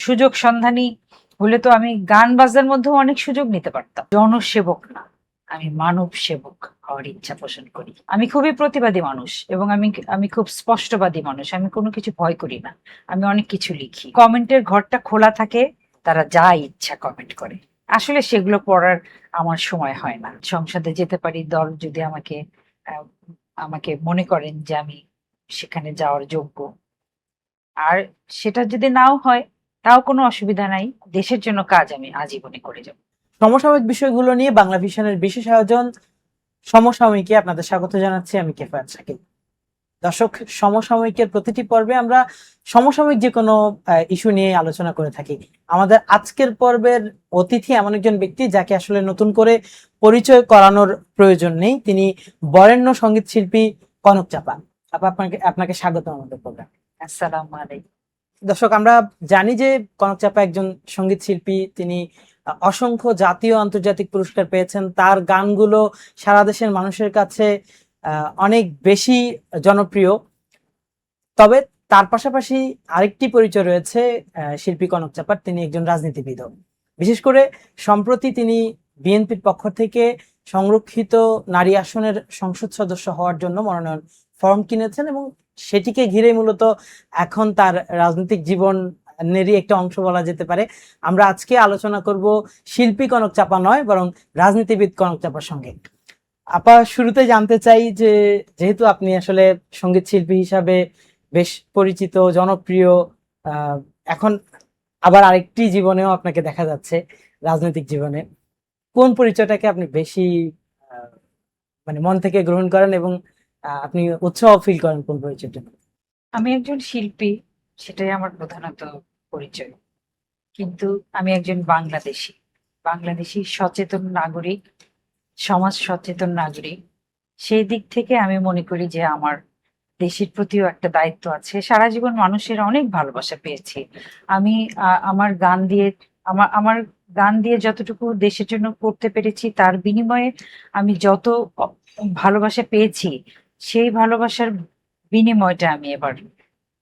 সুযোগ সন্ধানী হলে তো আমি গান বাজনার মধ্যেও অনেক সুযোগ নিতে পারতাম। জনসেবক না, আমি মানব সেবক হওয়ার ইচ্ছা পোষণ করি। আমি খুবই প্রতিবাদী মানুষ এবং আমি আমি খুব স্পষ্টবাদী মানুষ। আমি কোনো কিছু ভয় করি না। আমি অনেক কিছু লিখি। কমেন্টের ঘরটা খোলা থাকে, তারা যা ইচ্ছা কমেন্ট করে। আসলে সেগুলো পড়ার আমার সময় হয় না। সংসদে যেতে পারি, দল যদি আমাকে আহ, আমাকে মনে করেন যে আমি সেখানে যাওয়ার যোগ্য। আর সেটা যদি নাও হয়, তাও কোনো অসুবিধা নাই। দেশের জন্য কাজ আমি আজীবনে করে যাব। সমসাময়িক বিষয়গুলো নিয়ে বাংলা ভিশনের বিশেষ আয়োজন সমসাময়িকে আপনাদের স্বাগত জানাচ্ছি। আমি কেফায়েত শাকিল। দর্শক, সমসাময়িকের প্রতিটি পর্বে আমরা সমসাময়িক যে কোনো ইস্যু নিয়ে আলোচনা করে থাকি। আমাদের আজকের পর্বের অতিথি এমন একজন ব্যক্তি যাকে আসলে নতুন করে পরিচয় করানোর প্রয়োজন নেই। তিনি বরেণ্য সঙ্গীত শিল্পী কনক চাপা। আপনাকে আপনাকে স্বাগত আমাদের প্রোগ্রামে। আসসালামু আলাইকুম। দর্শক, আমরা জানি যে কনক চাপা একজন সঙ্গীত শিল্পী। তিনি অসংখ্য জাতীয় আন্তর্জাতিক পুরস্কার পেয়েছেন। তার গানগুলো সারা দেশের মানুষের কাছে অনেক বেশি জনপ্রিয়। তবে তার পাশাপাশি আরেকটি পরিচয় রয়েছে শিল্পী কনক চাপার। তিনি একজন রাজনীতিবিদ। বিশেষ করে সম্প্রতি তিনি বিএনপির পক্ষ থেকে সংরক্ষিত নারী আসনের সংসদ সদস্য হওয়ার জন্য মনোনয়ন ফর্ম কিনেছেন এবং সেটিকে ঘিরে মূলত এখন তার রাজনৈতিক জীবনেরই একটা অংশ বলা যেতে পারে। আমরা আজকে আলোচনা করব শিল্পী কনক চাপা নয়, বরং রাজনীতিবিদ কনক চাপার সঙ্গে। আপা, শুরুতে জানতে চাই যে যেহেতু আপনি আসলে সঙ্গীত শিল্পী হিসাবে বেশ পরিচিত, জনপ্রিয়, আহ, এখন আবার আরেকটি জীবনেও আপনাকে দেখা যাচ্ছে, রাজনৈতিক জীবনে, কোন পরিচয়টাকে আপনি বেশি আহ, মানে মন থেকে গ্রহণ করেন এবং আপনি উৎসাহ ফিল করেন কোন পরিচয়টা? আমি একজন শিল্পী, সেটাই আমার প্রধানত পরিচয়। কিন্তু আমি একজন বাংলাদেশী, বাংলাদেশী সচেতন নাগরিক, সমাজ সচেতন নাগরিক। সেই দিক থেকে আমি মনে করি যে আমার দেশের প্রতিও একটা দায়িত্ব আছে। সারা জীবন মানুষের অনেক ভালোবাসা পেয়েছি আমি। আমার গান দিয়ে, আমার গান দিয়ে যতটুকু দেশের জন্য করতে পেরেছি, তার বিনিময়ে আমি যত ভালোবাসা পেয়েছি, সেই ভালোবাসার বিনিময়টা আমি এবার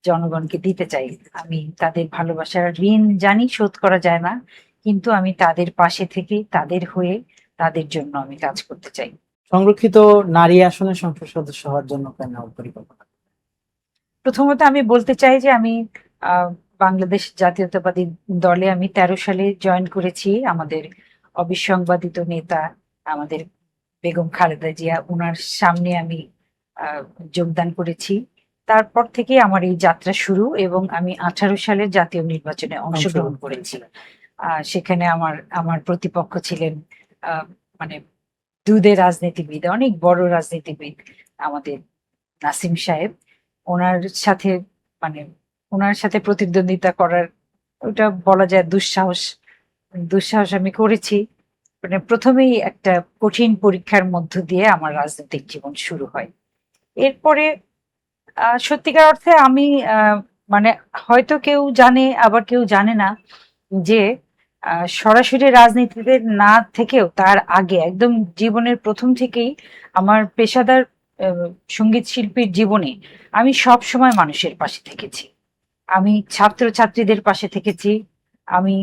জনগণকে দিতে চাই। আমি তাদের ভালোবাসার ঋণ জানি শোধ করা যায় না, কিন্তু আমি তাদের পাশে থেকে, তাদের হয়ে, তাদের জন্য আমি কাজ করতে চাই। সংরক্ষিত নারী আসনের সংসদ সদস্য হওয়ার জন্য কেন পরিকল্পনা? প্রথমত আমি বলতে চাই যে আমি আহ, বাংলাদেশ জাতীয়তাবাদী দলে আমি 13 সালে জয়েন করেছি। আমাদের অবিসংবাদিত নেতা, আমাদের বেগম খালেদা জিয়া, ওনার সামনে আমি আহ, যোগদান করেছি। তারপর থেকে আমার এই যাত্রা শুরু এবং আমি 18 সালের জাতীয় নির্বাচনে অংশগ্রহণ করেছি। সেখানে আমার আমার প্রতিপক্ষ ছিলেন আহ, মানে দুধে রাজনীতিবিদ, অনেক বড় রাজনীতিবিদ, আমাদের নাসিম সাহেব। ওনার সাথে মানে ওনার সাথে প্রতিদ্বন্দ্বিতা করার, ওটা বলা যায় দুঃসাহস, দুঃসাহস আমি করেছি। মানে প্রথমেই একটা কঠিন পরীক্ষার মধ্য দিয়ে আমার রাজনৈতিক জীবন শুরু হয়। এরপরে সত্যিকার অর্থে আমি মানে হয়তো কেউ জানে আবার কেউ জানে না যে সরাসরি রাজনীতিতে না থেকেও তার আগে একদম জীবনের প্রথম থেকেই আমার পেশাদার আহ, সঙ্গীত শিল্পীর জীবনে আমি সব সময় মানুষের পাশে থেকেছি। আমি ছাত্রছাত্রীদের পাশে থেকেছি, আমি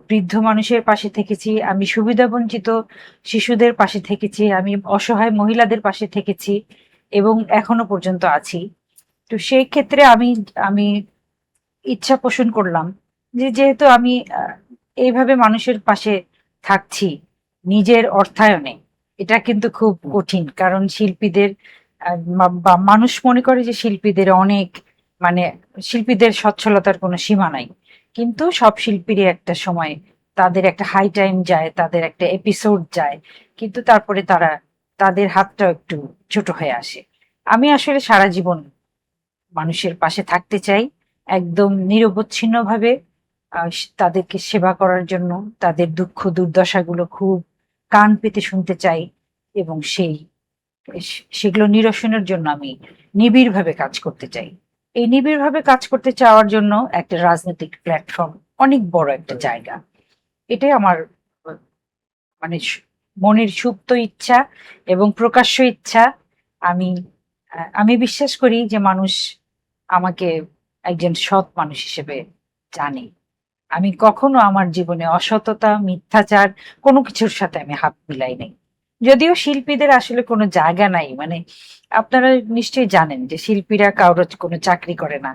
বৃদ্ধ মানুষের পাশে থেকেছি, আমি সুবিধাবঞ্চিত শিশুদের পাশে থেকেছি, আমি অসহায় মহিলাদের পাশে থেকেছি এবং এখনো পর্যন্ত আছি। তো সেই ক্ষেত্রে আমি আমি ইচ্ছা পোষণ করলাম যে যেহেতু আমি এইভাবে মানুষের পাশে থাকছি নিজের অর্থায়নে, এটা কিন্তু খুব কঠিন। কারণ শিল্পীদের বা মানুষ মনে করে যে শিল্পীদের অনেক মানে শিল্পীদের সচ্ছলতার কোনো সীমা নাই। কিন্তু সব শিল্পীরই একটা সময় তাদের একটা হাই টাইম যায়, তাদের একটা এপিসোড যায়, কিন্তু তারপরে তারা তাদের হাতটা একটু ছোট হয়ে আসে। আমি আসলে সারা জীবন মানুষের পাশে থাকতে চাই, একদম নিরবচ্ছিন্নভাবে তাদেরকে সেবা করার জন্য, তাদের দুঃখ দুর্দশাগুলো খুব কান পেতে শুনতে চাই এবং সেগুলো নিরসনের জন্য আমি নিবিড়ভাবে কাজ করতে চাই। এই নিবিড়ভাবে কাজ করতে চাওয়ার জন্য একটা রাজনৈতিক প্ল্যাটফর্ম অনেক বড় একটা জায়গা। এটাই আমার আহ, মানে মনের সুপ্ত ইচ্ছা এবং প্রকাশ্য ইচ্ছা। আমি আমি বিশ্বাস করি যে মানুষ আমাকে একজন সৎ মানুষ হিসেবে জানে। আমি কখনো আমার জীবনে অসততা, মিথ্যাচার কোনো কিছুর সাথে আমি হাত মিলাই নাই। যদিও শিল্পীদের আসলে কোনো জায়গা নাই, মানে আপনারা নিশ্চয়ই জানেন যে শিল্পীরা কারোর কোনো চাকরি করে না,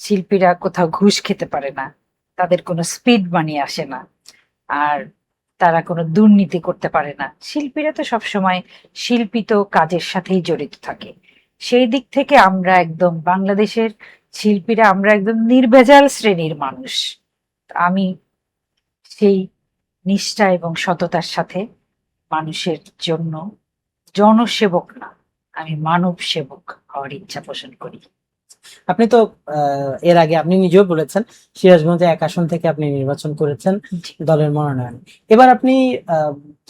শিল্পীরা কোথাও ঘুষ খেতে পারে না, তাদের কোনো স্পিড মানি আসে না, আর তারা কোনো দুর্নীতি করতে পারে না। শিল্পীরা তো সবসময় শিল্পিত কাজের সাথেই জড়িত থাকে। সেই দিক থেকে আমরা একদম বাংলাদেশের শিল্পীরা আমরা একদম নির্ভেজাল শ্রেণীর মানুষ। আমি সেই নিষ্ঠা এবং সততার সাথে মানুষের জন্য জনসেবক না, আমি মানব সেবক হওয়ার ইচ্ছা পোষণ করি। আপনি তো এর আগে আপনি নিজেও বলেছেন সিরাজগঞ্জে 1 আসন থেকে আপনি নির্বাচন করেছেন জি। দলের মনোনয়ন। এবার আপনি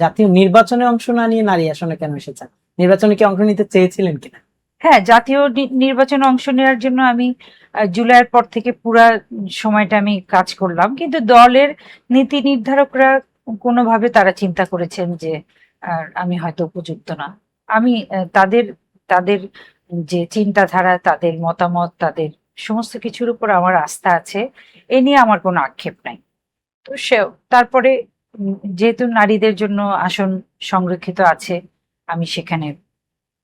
জাতীয় নির্বাচনে অংশ না নিয়ে নারী আসনে কেন এসেছেন? নির্বাচনে কি অংশ নিতে চেয়েছিলেন কিনা? হ্যাঁ, জাতীয় নির্বাচনে অংশ নেওয়ার জন্য আমি জুলাইয়ের পর থেকে পুরা সময়টা আমি কাজ করলাম, কিন্তু দলের নীতি নির্ধারকরা কোনোভাবে তারা চিন্তা করেছেন যে আমি হয়তো উপযুক্ত না। আমি তাদের তাদের যে চিন্তাধারা, তাদের মতামত, তাদের সমস্ত কিছুর উপর আমার আস্থা আছে, এ নিয়ে আমার কোনো আক্ষেপ নাই। তো সে তারপরে যেহেতু নারীদের জন্য আসন সংরক্ষিত আছে, আমি সেখানে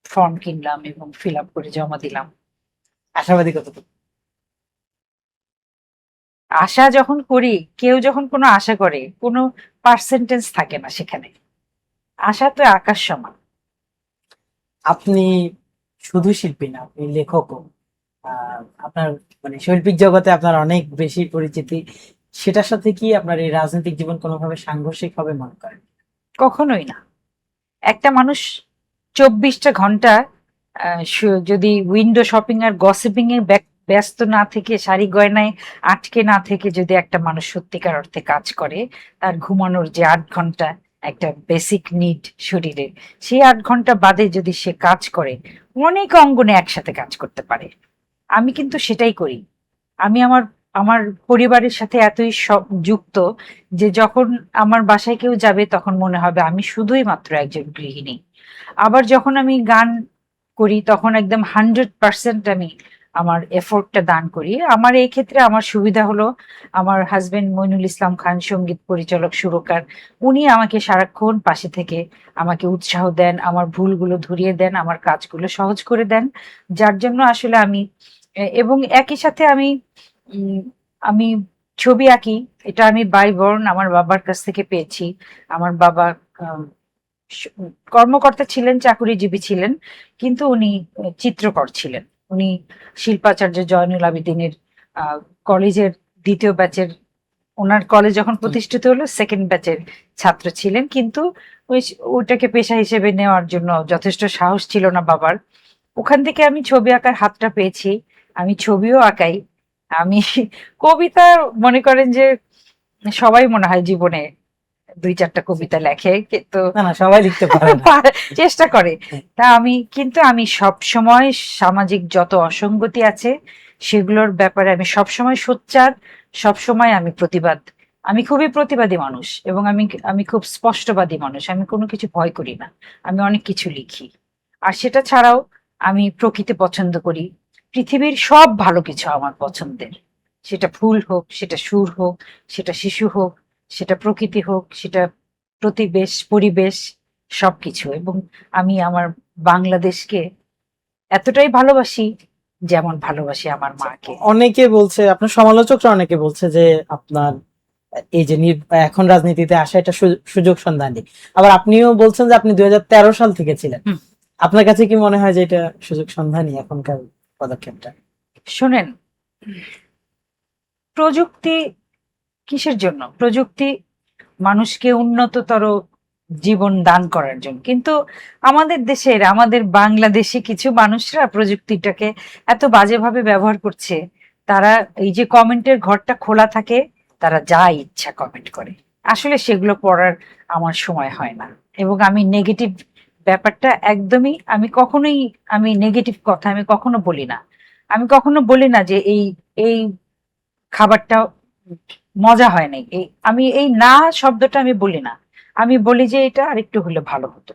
ফর্ম কিনলাম এবং ফিল আপ করে জমা দিলাম। আশাবাদী কতটুকু? আশা যখন করি, কেউ যখন কোনো আশা করে, কোনো পার্সেন্টেজ থাকে না সেখানে। আশা তো আকাশ সমান। আপনি শুধু শিল্পী না, আপনি লেখকও। আপনার মানে শৈল্পিক জগতে আপনার অনেক বেশি পরিচিতি। সেটার সাথে কি আপনার এই রাজনৈতিক জীবন কোনোভাবে সাংঘর্ষিক হবে মনে করেন? কখনোই না। একটা মানুষ 24টা ঘন্টা যদি উইন্ডো শপিং আর গসিপিং এ ব্যস্ত না থেকে, শাড়ি গয়নায় আটকে না থেকে যদি একটা মানুষ সত্যিকার অর্থে কাজ করে, তার ঘুমানোর যে 8 ঘন্টা একটা বেসিক নিড শরীরে, সেই 8 ঘন্টা বাদে যদি সে কাজ করে, অনেক অঙ্গনে একসাথে কাজ করতে পারে। আমি কিন্তু সেটাই করি। আমি আমার আমার পরিবারের সাথে এতই যুক্ত যে যখন আমার বাসায় কেউ যাবে তখন মনে হবে আমি শুধুই মাত্র একজন গৃহিণী। আবার যখন আমি গান করি তখন একদম 100% আমি আমার এফোর্টটা দান করি। আমার এই ক্ষেত্রে আমার সুবিধা হলো, আমার হাজবেন্ড মইনুল ইসলাম খান সঙ্গীত পরিচালক, সুরকার, উনি আমাকে সারাক্ষণ পাশে থেকে আমাকে উৎসাহ দেন, আমার ভুলগুলো ধরিয়ে দেন, আমার কাজগুলো সহজ করে দেন। যার জন্য আসলে আমি এবং একই সাথে উম, আমি ছবি আঁকি। এটা আমি বাই বর্ন আমার বাবার কাছ থেকে পেয়েছি। আমার বাবা আম, স- কর্মকর্তা ছিলেন, চাকুরিজীবী ছিলেন, কিন্তু উনি চিত্রকর ছিলেন। উনি শিল্পাচার্য জয়নুল আবেদিনের আহ, কলেজের 2য় ব্যাচের, ওনার কলেজ যখন প্রতিষ্ঠিত হলো 2nd ব্যাচের ছাত্র ছিলেন, কিন্তু ওইটাকে পেশা হিসেবে নেওয়ার জন্য যথেষ্ট সাহস ছিল না বাবার। ওখান থেকে আমি ছবি আঁকার হাতটা পেয়েছি। আমি ছবিও আঁকাই। আমি কবিতা, মনে করেন যে সবাই মনে হয় জীবনে 2-4টা কবিতা লেখে, কিন্তু না না, সবাই লিখতে পারে না। চেষ্টা করে। তা আমি সব সময় সামাজিক যত অসঙ্গতি আছে সেগুলোর ব্যাপারে আমি সব সময় সোচ্চার, সব সময় আমি প্রতিবাদ। আমি খুবই প্রতিবাদী মানুষ এবং আমি আমি খুব স্পষ্টবাদী মানুষ। আমি কোনো কিছু ভয় করি না। আমি অনেক কিছু লিখি। আর সেটা ছাড়াও আমি প্রকৃতি পছন্দ করি। পৃথিবীর সব ভালো কিছু আমার পছন্দের। সেটা ফুল হোক, সেটা সুর হোক, সেটা শিশু হোক, সেটা প্রকৃতি হোক, সেটা পরিবেশ, সবকিছু। এবং আমি আমার বাংলাদেশকে এতটাই ভালোবাসি যেমন ভালোবাসি আমার মাকে। অনেকে বলছে, আপনার সমালোচকরা অনেকে বলছে যে আপনার এই যে এখন রাজনীতিতে আসা এটা সুযোগ সন্ধানী। আবার আপনিও বলছেন যে আপনি 2013 সাল থেকে ছিলেন। হুম। আপনার কাছে কি মনে হয় যে এটা সুযোগ সন্ধানী এখনকার পদক্ষেপটা? শোনেন, প্রযুক্তি কিসের জন্য? প্রযুক্তি মানুষকে উন্নততর জীবন দান করার জন্য, কিন্তু আমাদের বাংলাদেশে কিছু মানুষরা প্রযুক্তিটাকে এত বাজেভাবে ব্যবহার করছে। তারা এই যে কমেন্টের ঘরটা খোলা থাকে, তারা যা ইচ্ছা কমেন্ট করে। আসলে সেগুলো পড়ার আমার সময় হয় না, এবং আমি নেগেটিভ ব্যাপারটা একদমই, আমি নেগেটিভ কথা আমি কখনো বলি না। আমি কখনো বলি না যে এই এই খাবারটা মজা হয় নাই, আমি এই না শব্দটা আমি বলি না। আমি বলি যে এটা আরেকটু হলে ভালো হতো।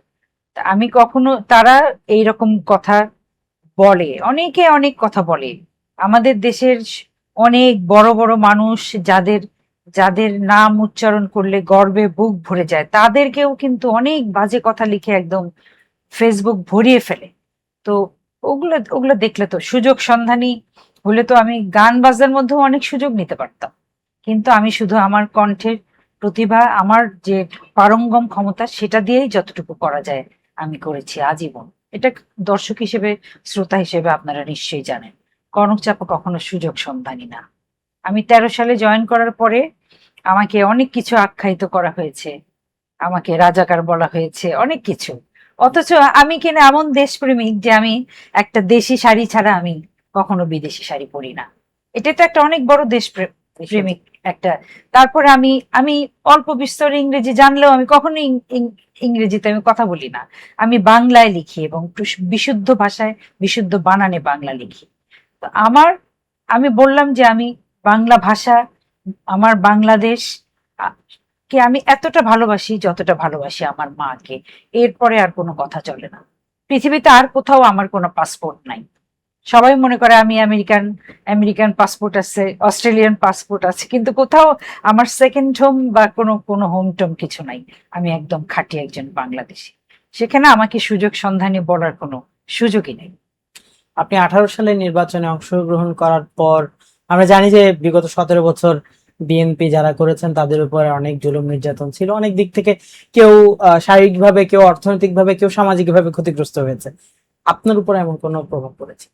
তা আমি কখনো, তারা এইরকম কথা বলে, অনেকে অনেক কথা বলে। আমাদের দেশের অনেক বড় বড় মানুষ যাদের যাদের নাম উচ্চারণ করলে গর্বে বুক ভরে যায়, তাদেরকেও কিন্তু অনেক বাজে কথা লিখে একদম ফেসবুক ভরিয়ে ফেলে। তো ওগুলো ওগুলো দেখলে তো সুযোগ সন্ধানী হলে তো আমি গান বাজনার মধ্যেও অনেক সুযোগ নিতে পারতাম, কিন্তু আমি শুধু আমার কণ্ঠের প্রতিভা, আমার যে পারঙ্গম ক্ষমতা, সেটা দিয়েই যতটুকু করা যায় আমি করেছি আজীবন। এটা দর্শক হিসেবে, শ্রোতা হিসেবে আপনারা নিশ্চয়ই জানেন, কনক চাপা কখনো সুযোগ সন্ধানী না। আমি 13 সালে জয়েন করার পরে আমাকে অনেক কিছু আখ্যায়িত করা হয়েছে, আমাকে রাজাকার বলা হয়েছে, অনেক কিছু। অথচ আমি কিনা এমন দেশপ্রেমিক যে আমি একটা দেশি শাড়ি ছাড়া আমি কখনো বিদেশি শাড়ি পরি না। এটা তো একটা অনেক বড় প্রেমিক একটা। তারপরে আমি আমি অল্প বিস্তর ইংরেজি জানলেও আমি কখনো ইংরেজিতে আমি কথা বলি না। আমি বাংলায় লিখি এবং বিশুদ্ধ ভাষায়, বিশুদ্ধ বানানে বাংলা লিখি। তো আমি বললাম যে আমি বাংলা ভাষা, আমার বাংলাদেশ কে আমি এতটা ভালোবাসি যতটা ভালোবাসি আমার মাকে। এরপরে আর কোনো কথা চলে না। পৃথিবীতে আর কোথাও আমার কোনো পাসপোর্ট নাই। সবাই মনে করে আমি আমেরিকান, আমেরিকান পাসপোর্ট আছে, অস্ট্রেলিয়ান পাসপোর্ট আছে, কিন্তু কোথাও আমার সেকেন্ড হোম বা কোনো কোনো হোম টোম কিছু নাই। আমি একদম খাঁটি একজন বাংলাদেশী। সেখানে আমাকে সুযোগ সন্ধানী বলার কোনো সুযোগই নেই। আপনি 18 সালে নির্বাচনে অংশগ্রহণ করার পর আমরা জানি যে বিগত 17 বছর বিএনপি যারা করেছেন তাদের উপর অনেক জুলুম নির্যাতন ছিল, অনেক দিক থেকে কেউ শারীরিকভাবে, কেউ অর্থনৈতিকভাবে, কেউ সামাজিকভাবে ক্ষতিগ্রস্ত হয়েছে। আপনার উপর এমন কোনো প্রভাব পড়েছে?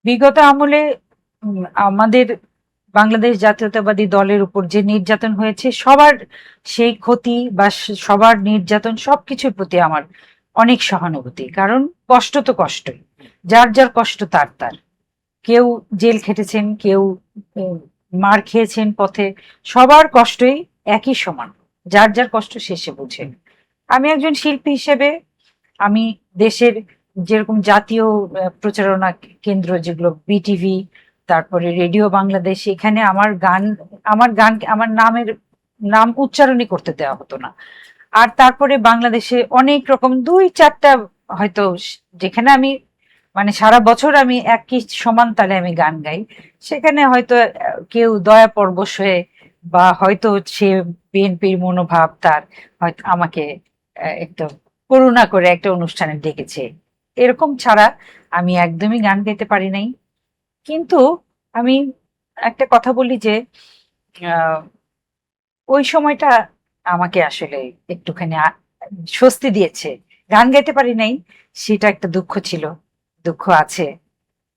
বিগত আমলে আমাদের বাংলাদেশ জাতীয়তাবাদী দলের উপর যে নির্যাতন হয়েছে, সবার সেই ক্ষতি বা সবার নির্যাতন সবকিছুর প্রতি আমার অনেক সহানুভূতি। কারণ কষ্ট তো কষ্টই, যার যার কষ্ট তার তার। কেউ জেল খেটেছেন, কেউ মার খেয়েছেন পথে, সবার কষ্টই একই সমান, যার যার কষ্ট শেষে বুঝেন। আমি একজন শিল্পী হিসেবে আমি দেশের যেরকম জাতীয় প্রচারণা কেন্দ্র যেগুলো বিটিভি, তারপরে রেডিও বাংলাদেশ, এখানে আমার নাম উচ্চারণই করতে দেওয়া হতো না। আর তারপরে বাংলাদেশে অনেক রকম 2-4টা হয়তো, যেখানে আমি মানে সারা বছর আমি একই সমান তালে আমি গান গাই, সেখানে হয়তো কেউ দয়া পরবশ হয়ে বা হয়তো সে বিএনপির মনোভাব তার, হয়তো আমাকে একটু করুণা করে একটা অনুষ্ঠানে ডেকেছে, এরকম ছাড়া আমি একদমই গান গাইতে পারি নাই। কিন্তু আমি একটা কথা বলি যে আহ, ওই সময়টা আমাকে আসলে একটুখানি স্বস্তি দিয়েছে। গান গাইতে পারি নাই, সেটা একটা দুঃখ ছিল, দুঃখ আছে,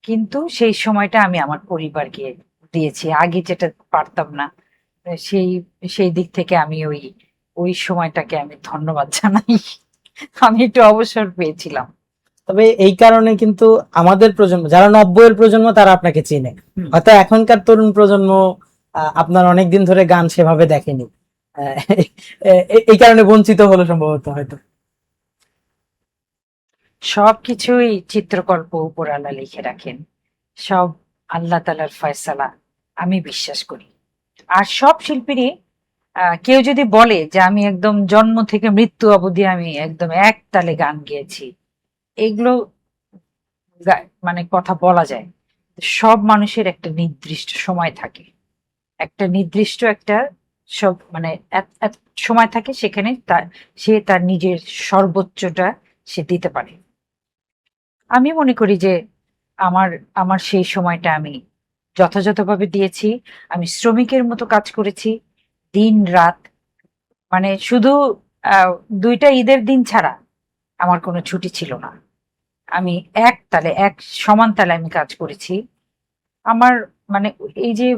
কিন্তু সেই সময়টা আমি আমার পরিবারকে দিয়েছি, আগে যেটা পারতাম না। সেই সেই দিক থেকে আমি ওই ওই সময়টাকে আমি ধন্যবাদ জানাই। আমি একটু অবসর পেয়েছিলাম। তবে এই কারণে কিন্তু আমাদের প্রজন্ম, যারা 90-এর প্রজন্ম, তারা আপনাকে চিনে। হয়তো এখনকার তরুণ প্রজন্ম আপনার অনেকদিন ধরে গান সেভাবে দেখেনি, আহ, এই কারণে বঞ্চিত হলো সম্ভবত হয়তো। সবকিছুই চিত্রকল্প উপরওয়ালা লিখে রাখেন, সব আল্লাহ তাআলার ফয়সালা, আমি বিশ্বাস করি। আর সব শিল্পীরই কেউ যদি বলে যে আমি একদম জন্ম থেকে মৃত্যু অবধি আমি একদম এক তালে গান গেয়েছি, এগুলো মানে কথা বলা যায়। সব মানুষের একটা নির্দিষ্ট সময় থাকে, একটা নির্দিষ্ট একটা সব মানে সময় থাকে, সেখানে সে তার নিজের সর্বোচ্চটা সে দিতে পারে। আমি মনে করি যে আমার আমার সেই সময়টা আমি যথাযথভাবে দিয়েছি। আমি শ্রমিকের মতো কাজ করেছি, দিন রাত। মানে শুধু আহ 2টা ঈদের দিন ছাড়া আমার কোনো ছুটি ছিল না। আমি এক তালে, এক সমান তালে আমি কাজ করেছি। আমার মানে এই যে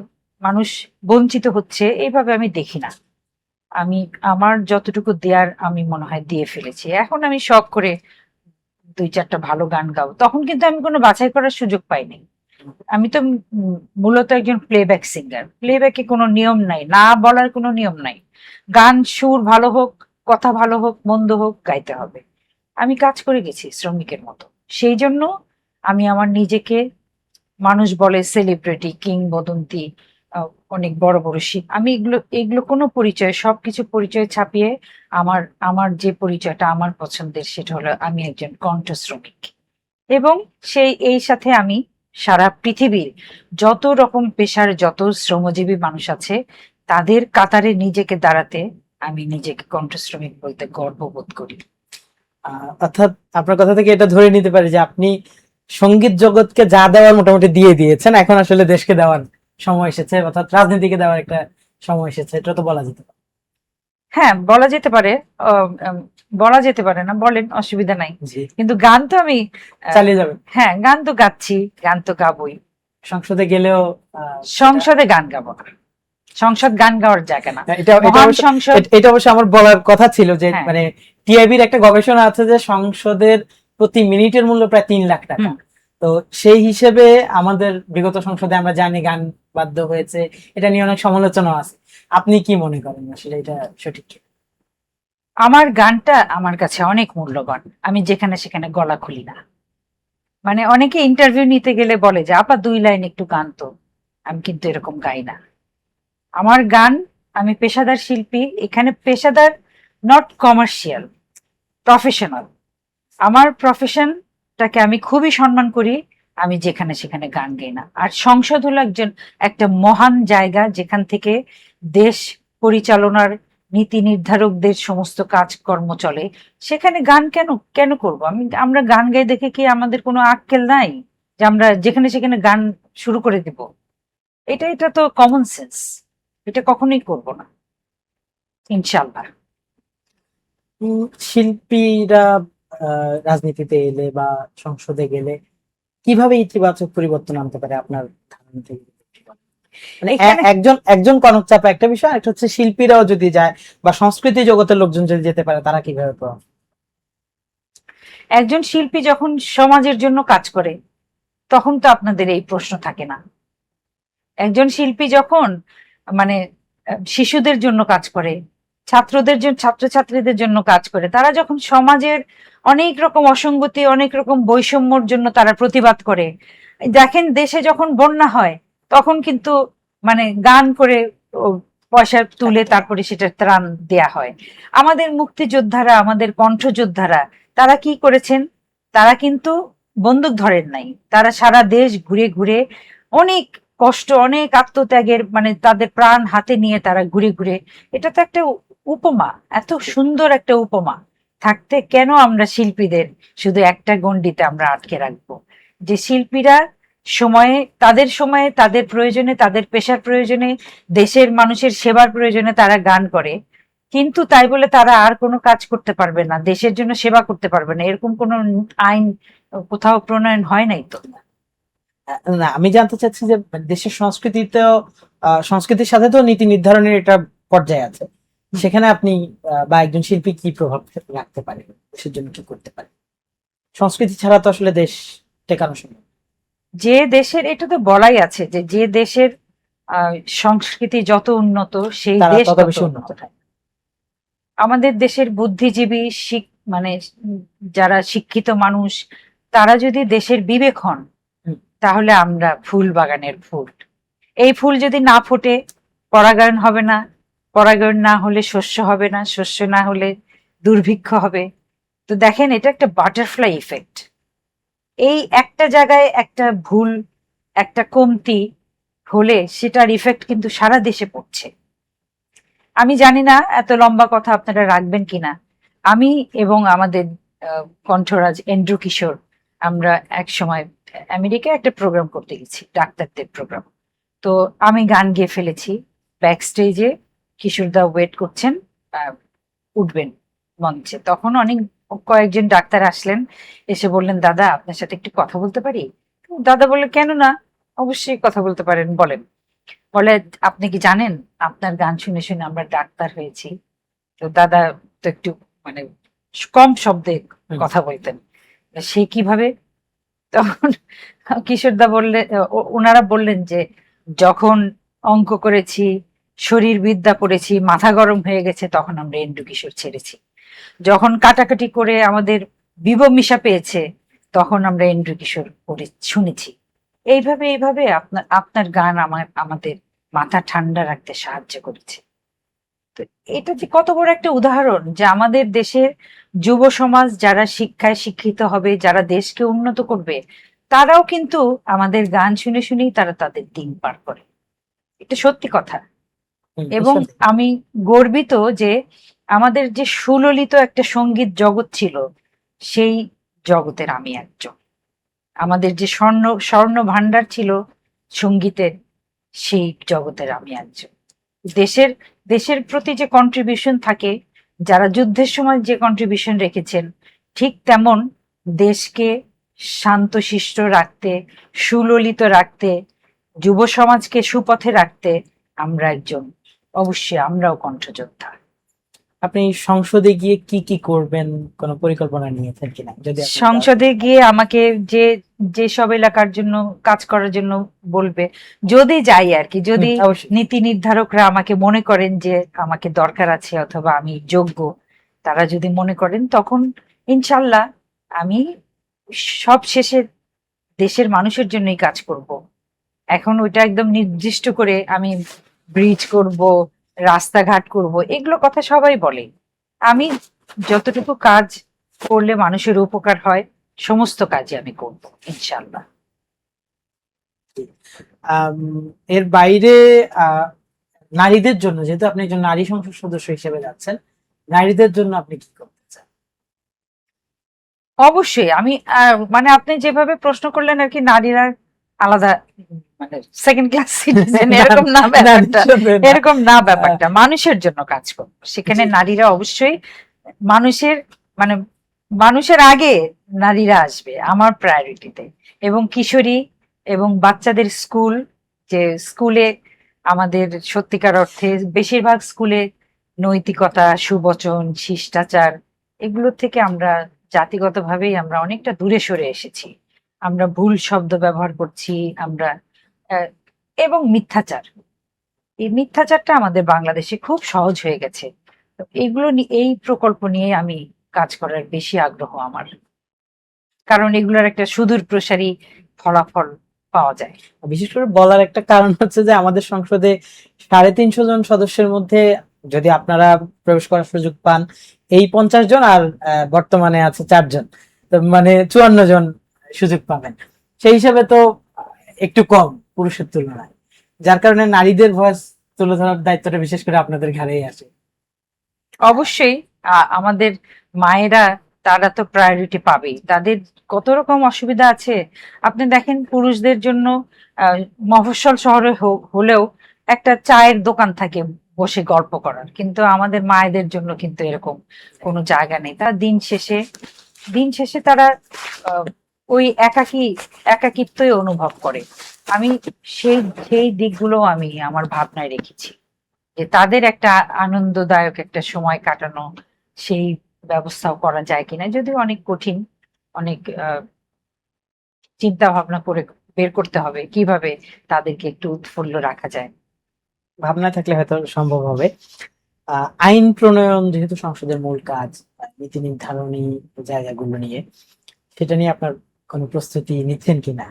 মানুষ বঞ্চিত হচ্ছে এইভাবে আমি দেখি না। আমি আমার যতটুকু দেয়ার আমি মনে হয় দিয়ে ফেলেছি। এখন আমি শখ করে 2-4টা ভালো গান গাবো, তখন কিন্তু আমি কোনো বাছাই করার সুযোগ পাইনি। আমি তো মূলত একজন প্লেব্যাক সিঙ্গার। প্লেব্যাকে কোনো নিয়ম নাই, না বলার কোনো নিয়ম নাই। গান সুর ভালো হোক, কথা ভালো হোক, মন্দ হোক, গাইতে হবে। আমি কাজ করে গেছি শ্রমিকের মতো। সেই জন্য আমি আমার নিজেকে, মানুষ বলে সেলিব্রিটি, কিংবদন্তি, অনেক বড় বড় শিপ, আমি এগুলো এগুলো কোনো পরিচয়, সবকিছু পরিচয় ছাপিয়ে আমার আমার যে পরিচয়টা আমার পছন্দের, সেটা হলো আমি একজন কণ্ঠ শ্রমিক। এবং এই সাথে আমি সারা পৃথিবীর যত রকম পেশার যত শ্রমজীবী মানুষ আছে তাদের কাতারে নিজেকে দাঁড়াতে আমি নিজেকে কণ্ঠশ্রমিক বলতে গর্ববোধ করি। অর্থাৎ আপনার কথা থেকে এটা ধরে নিতে পারি যে আপনি সঙ্গীত জগৎকে যা দেওয়ার মোটামুটি দিয়ে দিয়েছেন, এখন আসলে দেশকে দেওয়ার সময় এসেছে, অর্থাৎ রাজনীতিকে দেওয়ার একটা সময় এসেছে, এটা তো বলা যেতে পারে। হ্যাঁ, বলা যেতে পারে। বলা যেতে পারে না, বলেন, অসুবিধা নাই। জি, কিন্তু গান তো আমি চালিয়ে যাবেন। হ্যাঁ, গান তো গাচ্ছি, গান তো গাবই। সংসদে গেলেও সংসদে গান গাবো না, সংসদ গান গাওয়ার জায়গা না। এটা এটা মহান অবশ্য সংসদ। এটা অবশ্য আমার বলার কথা ছিল যে হ্যাঁ। মানে টিআইবির একটা গবেষণা আছে যে সংসদের প্রতি মিনিটের মূল্য প্রায় 3 লাখ টাকা। তো সেই হিসেবে আমাদের বিগত সংসদে আমরা জানি গান বাধ্য হয়েছে, এটা নিয়ে অনেক সমালোচনা আছে। আপনি কি মনে করেন আসলে এটা সঠিক কি? আমার গানটা আমার কাছে অনেক মূল্যবান, আমি যেখানে সেখানে গলা খুলি না। মানে অনেকে ইন্টারভিউ নিতে গেলে বলে যে আপা 2 লাইন একটু গান তো, আমি কিন্তু এরকম গাই না। আমার গান, আমি পেশাদার শিল্পী, এখানে পেশাদার নট কমার্শিয়াল, প্রফেশনাল। আমার প্রফেশনটাকে আমি খুবই সম্মান করি, আমি যেখানে সেখানে গান গাই না। আর সংসদ হলো একটা মহান জায়গা যেখান থেকে দেশ পরিচালনার নীতি নির্ধারকদের সমস্ত কাজকর্ম চলে। সেখানে গান কেন কেন করব আমি? আমরা গান গাই দেখে কি আমাদের কোনো আক্কেল নাই যে আমরা যেখানে সেখানে গান শুরু করে দিব? এটা তো কমন সেন্স, এটা কখনোই করব না, ইনশাল্লাহ। শিল্পীরা রাজনীতিতে এলে বা সংসদে গেলে কিভাবে ইতিবাচক পরিবর্তন আনতে পারে আপনার ধারণা থেকে? মানে এখানে একজন একজন কনক চাপা একটা বিষয়, একটা হচ্ছে শিল্পীরাও যদি যায় বা সংস্কৃতি জগতের লোকজন যদি যেতে পারে, তারা কিভাবে প্রভাব? একজন শিল্পী যখন সমাজের জন্য কাজ করে তখন তো আপনাদের এই প্রশ্ন থাকে না। একজন শিল্পী যখন মানে শিশুদের জন্য কাজ করে, ছাত্রদের জন্য, ছাত্রছাত্রীদের জন্য কাজ করে, তারা যখন সমাজের অনেক রকম অসঙ্গতি, অনেক রকম বৈষম্যর জন্য তারা প্রতিবাদ করে। দেখেন দেশে যখন বন্যা হয় তখন কিন্তু মানে গান করে ও পয়সা তুলে তারপরে সেটা ত্রাণ দেয়া হয়। আমাদের মুক্তিযোদ্ধারা, আমাদের কণ্ঠযোদ্ধারা, তারা কি করেছেন? তারা কিন্তু বন্দুক ধরেন নাই, তারা সারা দেশ ঘুরে ঘুরে অনেক কষ্ট, অনেক আত্মত্যাগের মানে তাদের প্রাণ হাতে নিয়ে তারা ঘুরে ঘুরে, এটা তো একটা উপমা, এত সুন্দর একটা উপমা থাকতে কেন আমরা শিল্পীদের শুধু একটা গণ্ডিতে আমরা আটকে রাখবো? যে শিল্পীরা সময়ে তাদের প্রয়োজনে, তাদের পেশার প্রয়োজনে, দেশের মানুষের সেবার প্রয়োজনে তারা গান করে, কিন্তু তাই বলে তারা আর কোনো কাজ করতে পারবে না, দেশের জন্য সেবা করতে পারবে না, এরকম কোনো আইন কোথাও প্রণয়ন হয় নাই তো। না, আমি জানতে চাচ্ছি যে দেশের সংস্কৃতিতেও সংস্কৃতির সাথে তো নীতি নির্ধারণের একটা পর্যায়ে আছে, সেখানে আপনি বা একজন শিল্পী কি প্রভাব রাখতে পারে, দেশের জন্য কি করতে পারে? সংস্কৃতি ছাড়া তো আসলে দেশ টেকানো সম্ভব। যে দেশের, এটা তো বলাই আছে যে যে দেশের আহ, সংস্কৃতি যত উন্নত সেই তারা দেশ তত তত বেশি উন্নত উন্নত। হয়। আমাদের দেশের বুদ্ধিজীবী মানে যারা শিক্ষিত মানুষ, তারা যদি দেশের বিবেক হন হুম। তাহলে আমরা ফুল বাগানের ফুল। এই ফুল যদি না ফোটে পরাগায়ন হবে না, পরাগায়ন না হলে শস্য হবে না, শস্য না হলে দুর্ভিক্ষ হবে। তো দেখেন, এটা একটা বাটারফ্লাই ইফেক্ট। এই একটা জায়গায় একটা ভুল, একটা কমতি হলে সেটার ইফেক্ট কিন্তু সারা দেশে পড়ছে। আমি জানি না এত লম্বা কথা আপনারা রাখবেন কিনা। আমি এবং আমাদের কণ্ঠরাজ এন্ড্রু কিশোর, আমরা এক সময় আমেরিকায় একটা প্রোগ্রাম করতে গেছি, ডাক্তারদের প্রোগ্রাম। তো আমি গান গেয়ে ফেলেছি, ব্যাক স্টেজে কিশোরদা ওয়েট করছেন, উঠবেন মঞ্চে। তখন কয়েকজন ডাক্তার আসলেন, এসে বললেন দাদা আপনার সাথে একটু কথা বলতে পারি? দাদা বললেন কেন না, অবশ্যই কথা বলতে পারেন, বলেন। বলে আপনি কি জানেন আপনার গান শুনে শুনে আমরা ডাক্তার হয়েছি? তো দাদা তো একটু মানে কম শব্দে কথা বলতেন। সে কিভাবে? তখন কিশোরদা বললেন, ওনারা বললেন যে যখন অঙ্ক করেছি, শরীর বিদ্যা পড়েছি, মাথা গরম হয়ে গেছে, তখন আমরা এন্ড্রু কিশোর ছেড়েছি। যখন কাটাকাটি করে আমাদের বিবমিশা পেয়েছে, তখন আমরা এন্ড্রু কিশোর শুনেছি। এইভাবে এইভাবে আপনার আপনার গান আমাদের মাথা ঠান্ডা রাখতে সাহায্য করেছে। তো এটা যে কত বড় একটা উদাহরণ যে আমাদের দেশের যুব সমাজ যারা শিক্ষায় শিক্ষিত হবে, যারা দেশকে উন্নত করবে, তারাও কিন্তু আমাদের গান শুনে শুনেই তারা তাদের দিন পার করে। এটা সত্যি কথা। এবং নিঃসন্দেহে। আমি গর্বিত যে আমাদের যে সুললিত একটা সঙ্গীত জগৎ ছিল, সেই জগতের আমি একজন। আমাদের যে স্বর্ণ ভান্ডার ছিল সঙ্গীতের, সেই জগতের আমি একজন। দেশের দেশের প্রতি যে কন্ট্রিবিউশন থাকে, যারা যুদ্ধের সময় যে কন্ট্রিবিউশন রেখেছেন, ঠিক তেমন দেশকে শান্তশিষ্ট রাখতে, সুললিত রাখতে, যুব সমাজকে সুপথে রাখতে আমরা একজন, অবশ্যই আমরাও কণ্ঠযোদ্ধা। আপনি সংসদে গিয়ে কি কি করবেন, কোনো পরিকল্পনা নিয়েছেন কিনা, যদি আপনি সংসদে গিয়ে আমাকে যে যে সব এলাকার জন্য কাজ করার জন্য বলবে, যদি যাই আর কি, যদি অবশ্যই। নীতি নির্ধারকরা আমাকে মনে করেন যে আমাকে দরকার আছে অথবা আমি যোগ্য, তারা যদি মনে করেন, তখন ইনশাল্লাহ আমি সব শেষে দেশের মানুষের জন্যই কাজ করব। এখন ওইটা একদম নির্দিষ্ট করে আমি ব্রিজ করব, রাস্তাঘাট করব, এগুলো কথা সবাই বলে। আমি যতটুকু কাজ করলে মানুষের উপকার হয়, সমস্ত কাজই আমি করব ইনশাল্লাহ। আম, এর বাইরে আহ, নারীদের জন্য, যেহেতু আপনি একজন নারী সংসদ সদস্য হিসেবে যাচ্ছেন, নারীদের জন্য আপনি কি করতে চান? অবশ্যই আমি মানে আপনি যেভাবে প্রশ্ন করলেন আর কি, নারীরা আলাদা, মানে সেকেন্ড ক্লাস সিটিজেন, এরকম না না, ব্যাপারটা। নিঃসন্দেহে না। এরকম না ব্যাপারটা, মানুষের জন্য কাজ করব সেখানে জি। নারীরা অবশ্যই মানুষের, মানে মানুষের আগে নারীরা আসবে আমার প্রায়োরিটিতে। এবং কিশোরী এবং বাচ্চাদের স্কুল, যে স্কুলে আমাদের সত্যিকার অর্থে বেশিরভাগ স্কুলে নৈতিকতা, সুবচন, শিষ্টাচার, এগুলোর থেকে আমরা জাতিগতভাবেই আমরা অনেকটা দূরে সরে এসেছি। আমরা ভুল শব্দ ব্যবহার করছি, আমরা আহ, এবং মিথ্যাচার, এই মিথ্যাচারটা আমাদের বাংলাদেশে খুব সহজ হয়ে গেছে। তো এই প্রকল্প নিয়ে আমি কাজ করার বেশি আগ্রহ আমার, কারণ এগুলোর একটা সুদূর প্রসারী ফলাফল পাওয়া যায়। বিশেষ করে বলার একটা কারণ হচ্ছে যে আমাদের সংসদে 350 জন সদস্যের মধ্যে যদি আপনারা প্রবেশ করার সুযোগ পান, এই 50 জন, আর বর্তমানে আছে 4 জন, তো মানে 54 জন সুযোগ পাবেন। সেই হিসাবে তো একটু কম পুরুষের তুলনায়, যার কারণে নারীদের ভয়েস তুলে ধরার দায়িত্বটা বিশেষ করে আপনাদের ঘাড়েই আসে। অবশ্যই আমাদের মায়েরা, তারা তো প্রায়োরিটি পাবেই। তাদের কত রকম অসুবিধা আছে। আপনি দেখেন, পুরুষদের জন্য আহ, মফস্বল শহরে হলেও একটা চায়ের দোকান থাকে বসে গল্প করার, কিন্তু আমাদের মায়েদের জন্য কিন্তু এরকম কোনো জায়গা নেই। তারা দিন শেষে তারা আহ, ওই একাকিত্বই অনুভব করে। আমি সেই সেই দিকগুলো আমি আমার ভাবনায় রেখেছি, যে তাদের একটা আনন্দদায়ক একটা সময় কাটানো, সেই ব্যবস্থাও করা যায় কিনা, যদিও অনেক কঠিন। অনেক চিন্তা ভাবনা করে বের করতে হবে কিভাবে তাদেরকে একটু উৎফুল্ল রাখা যায়। ভাবনা থাকলে হয়তো সম্ভব হবে। আইন প্রণয়ন যেহেতু সংসদের মূল কাজ, নীতি নির্ধারণী জায়গাগুলো নিয়ে, সেটা নিয়ে আপনার কোনো প্রস্তুতি নিচ্ছেন কিনা?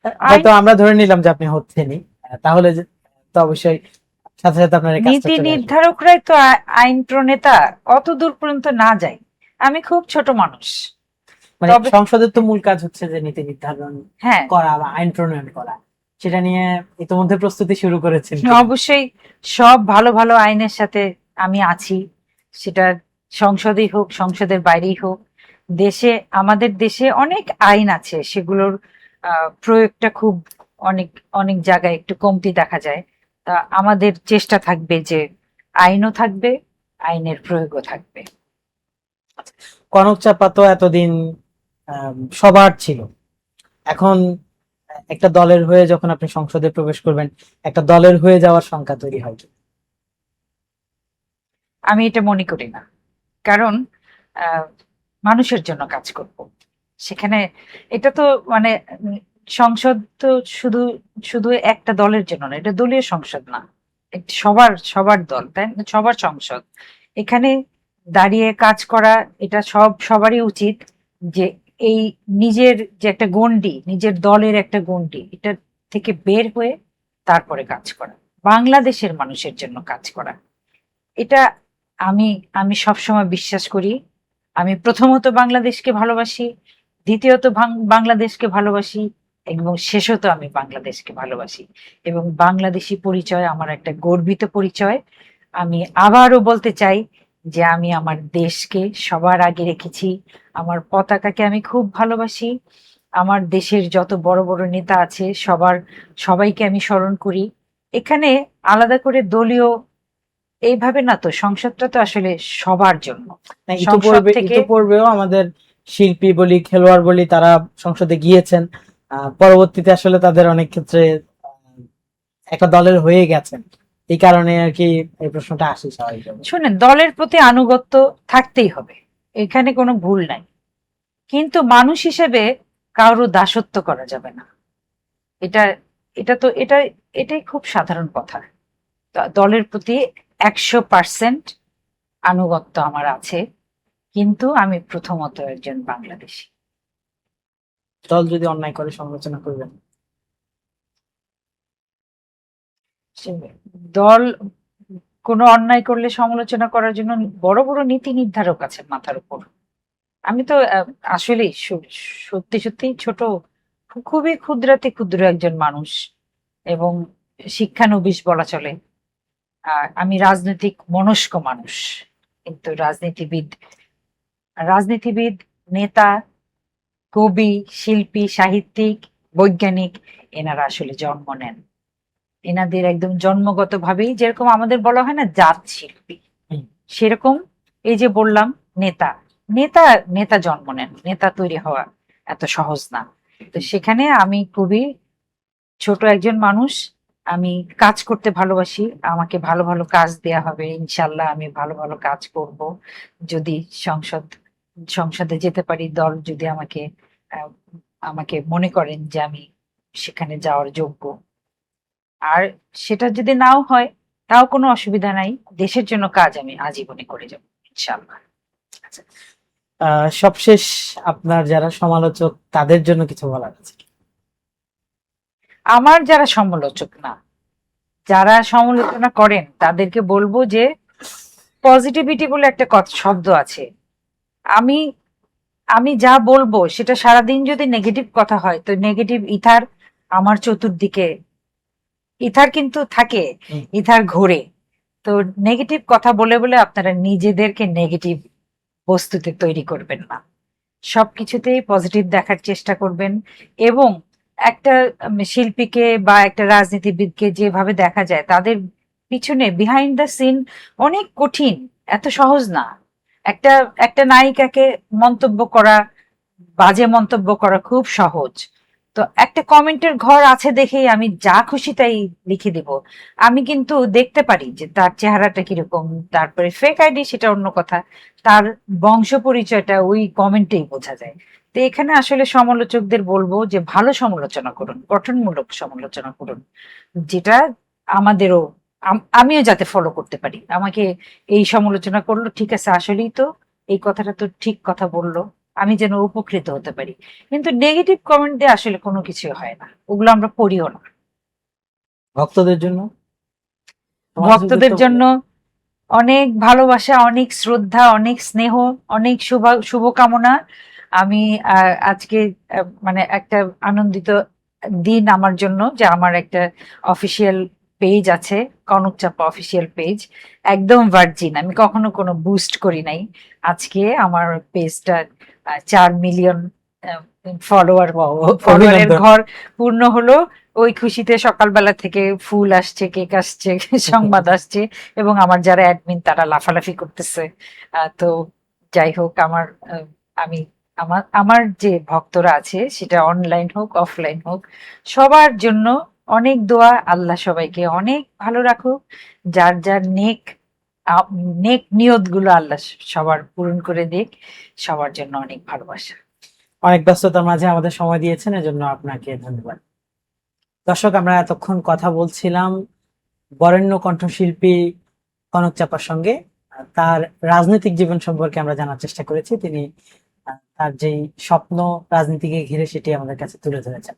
আইন, হয়তো আমরা ধরে নিলাম যে আপনি হচ্ছেনই, তাহলে তো অবশ্যই সাথে সাথে আপনার এই কাজটা নীতি চলে আসবে। নির্ধারকরাই তো আইন প্রণেতা, অত দূর পর্যন্ত না যায়। আমি খুব ছোট মানুষ। মানে তবে সংসদের তো মূল কাজ হচ্ছে যে নীতি নির্ধারণ হ্যাঁ, করা বা আইন প্রণয়ন করা, সেটা নিয়ে ইতিমধ্যে প্রস্তুতি শুরু করেছেন কিনা? অবশ্যই সব ভালো ভালো আইনের সাথে আমি আছি। সেটা সংসদেই হোক, সংসদের বাইরেই হোক, দেশে, আমাদের দেশে অনেক আইন আছে, সেগুলোর প্রয়োগটা খুব অনেক অনেক জায়গায় একটু কমতি দেখা যায়। তা আমাদের চেষ্টা থাকবে যে আইনও থাকবে, আইনের প্রয়োগও থাকবে। কনক চাপা তো এতদিন সবার ছিল, এখন একটা দলের হয়ে যখন আপনি সংসদে প্রবেশ করবেন, একটা দলের হয়ে যাওয়ার সংখ্যা তৈরি হয় কি? আমি এটা মনে করি না, কারণ আহ, মানুষের জন্য কাজ করব সেখানে। এটা তো মানে সংসদ তো শুধু শুধু একটা দলের জন্য না, এটা দলীয় সংসদ না, এটা সবার সবার দল, তাই না? সবার সংসদ। এখানে দাঁড়িয়ে কাজ করা, এটা সবারই উচিত, যে এই নিজের যে একটা গণ্ডি, নিজের দলের একটা গণ্ডি, এটা থেকে বের হয়ে তারপরে কাজ করা, বাংলাদেশের মানুষের জন্য কাজ করা। এটা আমি আমি সবসময় বিশ্বাস করি। আমি প্রথমত বাংলাদেশকে ভালোবাসি, দ্বিতীয়ত বাংলাদেশকে ভালোবাসি, এবং শেষত আমি বাংলাদেশকে ভালোবাসি, এবং বাংলাদেশি পরিচয় আমার একটা গর্বিত পরিচয়। আমি আবারও বলতে চাই যে আমি আমার দেশকে সবার আগে রেখেছি, আমার পতাকাকে আমি খুব ভালোবাসি, আমার দেশের যত বড় বড় নেতা আছে সবাইকে আমি স্মরণ করি। এখানে আলাদা করে দলীয় এইভাবে না, তো সংসদটা তো আসলে সবার জন্য। না, সংসদ থেকে ইতিপূর্বেও আমাদের শিল্পী বলি, খেলোয়াড় বলি, তারা সংসদে গিয়েছেন। পরবর্তীতে আসলে তাদের অনেক ক্ষেত্রে একটা দলের হয়ে গেছেন। এই কারণে আর কি এই প্রশ্নটা আসে স্বাভাবিকভাবে। শুনেন, দলের প্রতি আনুগত্য থাকতেই হবে, এখানে কোনো ভুল নাই, কিন্তু মানুষ হিসেবে কারো দাসত্ব করা যাবে না। এটা এটা তো এটাই খুব সাধারণ কথা। দলের প্রতি 100% আনুগত্য আমার আছে, কিন্তু আমি প্রথমত একজন বাংলাদেশী। দল যদি অন্যায় করে সমালোচনা করবেন? দল কোনো অন্যায় করলে সমালোচনা করার জন্য বড় বড় নীতি নির্ধারক আছে মাথার উপর। আমি তো আসলে সত্যি সত্যি ছোট, খুবই ক্ষুদ্রাতি ক্ষুদ্র একজন মানুষ, এবং শিক্ষানবিশ বলা চলে। আমি রাজনৈতিক মনস্ক মানুষ, কিন্তু রাজনীতিবিদ, নেতা, কবি, শিল্পী, সাহিত্যিক, বৈজ্ঞানিক, এনারা আসলে জন্ম নেন। এনাদের একদম জন্মগতভাবেই, যেরকম আমাদের বলা হয় না জাত শিল্পী, সেরকম এই যে বললাম নেতা, নেতা নেতা জন্ম নেন, নেতা তৈরি হওয়া এত সহজ না। তো সেখানে আমি খুবই ছোট একজন মানুষ, আমি কাজ করতে ভালোবাসি, আমাকে ভালো ভালো কাজ দেয়া হবে, ইনশাল্লাহ আমি ভালো ভালো কাজ করব। যদি সংসদে যেতে পারি, দল যদি আহ, আমাকে মনে করেন যে আমি সেখানে যাওয়ার যোগ্য, আর সেটা যদি নাও হয় তাও কোনো অসুবিধা নাই, দেশের জন্য কাজ আমি আজীবনে করে যাব ইনশাল্লাহ। সবশেষ, আপনার যারা সমালোচক তাদের জন্য কিছু বলার আছে? আমার যারা সমালোচক না, যারা সমালোচনা করেন তাদেরকে বলবো যে পজিটিভিটি বলে একটা শব্দ আছে। আমি আমি যা বলবো সেটা সারাদিন যদি নেগেটিভ কথা হয়, তো নেগেটিভ ইথার আমার চতুর্দিকে, ইথার কিন্তু থাকে, ইথার ঘোরে। তো নেগেটিভ কথা বলে বলে আপনারা নিজেদেরকে নেগেটিভ বস্তুতে তৈরি করবেন না, সবকিছুতেই পজিটিভ দেখার চেষ্টা করবেন। এবং একটা শিল্পীকে বা একটা রাজনীতিবিদকে যেভাবে দেখা যায়, তাদের পিছনে বিহাইন্ড দ্য সিন অনেক কঠিন, এত সহজ না। একটা একটা নায়িকাকে মন্তব্য করা, বাজে মন্তব্য করা খুব সহজ। তো একটা কমেন্টের ঘর আছে দেখেই আমি যা খুশি তাই লিখে দিব। আমি কিন্তু দেখতে পারি যে তার চেহারাটা কিরকম, তারপরে ফেক আইডি সেটা অন্য কথা, তার বংশ পরিচয়টা ওই কমেন্টেই বোঝা যায়। তো এখানে আসলে সমালোচকদের বলবো যে ভালো সমালোচনা করুন, গঠনমূলক সমালোচনা করুন, যেটা আমাদেরও আমিও যাতে ফলো করতে পারি। আমাকে এই সমালোচনা করলো, ঠিক আছে, আসলেই তো এই কথাটা তো ঠিক কথা বললো, আমি যেন উপকৃত হতে পারি। কিন্তু নেগেটিভ কমেন্ট দিয়ে আসলে কোনো কিছু হয় না, ওগুলো আমরা পড়িও না। ভক্তদের জন্য? ভক্তদের জন্য অনেক ভালোবাসা, অনেক শ্রদ্ধা, অনেক স্নেহ, অনেক শুভকামনা। আমি আজকে মানে একটা আনন্দিত দিন আমার জন্য যে আমার একটা অফিসিয়াল পেজ আছে, কনক চাপা অফিসিয়াল পেজ, একদম ভার্জিন, আমি কখনো কোনো বুস্ট করি নাই। আজকে আমার পেজটা 4 মিলিয়ন ফলোয়ারের ঘর পূর্ণ হলো। ওই খুশিতে সকালবেলা থেকে ফুল আসছে, কেক আসছে, সংবাদ আসছে, এবং আমার যারা অ্যাডমিন তারা লাফালাফি করতেছে। তো যাই হোক, আমি আমার আমার যে ভক্তরা আছে, সেটা অনলাইন হোক অফলাইন হোক, সবার জন্য অনেক দোয়া, আল্লাহ সবাইকে অনেক ভালো রাখুক, যার যার নেক নিয়ত গুলো আল্লাহ সবার পূরণ করে দিক, সবার জন্য অনেক ভালোবাসা। অনেক ব্যস্ততার মাঝে আমাদের সময় দিয়েছেন, এজন্য আপনাকে ধন্যবাদ। দর্শক, আমরা এতক্ষণ কথা বলছিলাম বরেণ্য কণ্ঠশিল্পী কনক চাপার সঙ্গে। তার রাজনৈতিক জীবন সম্পর্কে আমরা জানার চেষ্টা করেছি। তিনি তার যেই স্বপ্ন রাজনীতিকে ঘিরে, সেটি আমাদের কাছে তুলে ধরেছেন।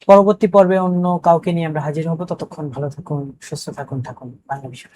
পরবর্তী পর্বে অন্য কাউকে নিয়ে আমরা হাজির হব। ততক্ষণ ভালো থাকুন, সুস্থ থাকুন বাংলা বিষয়।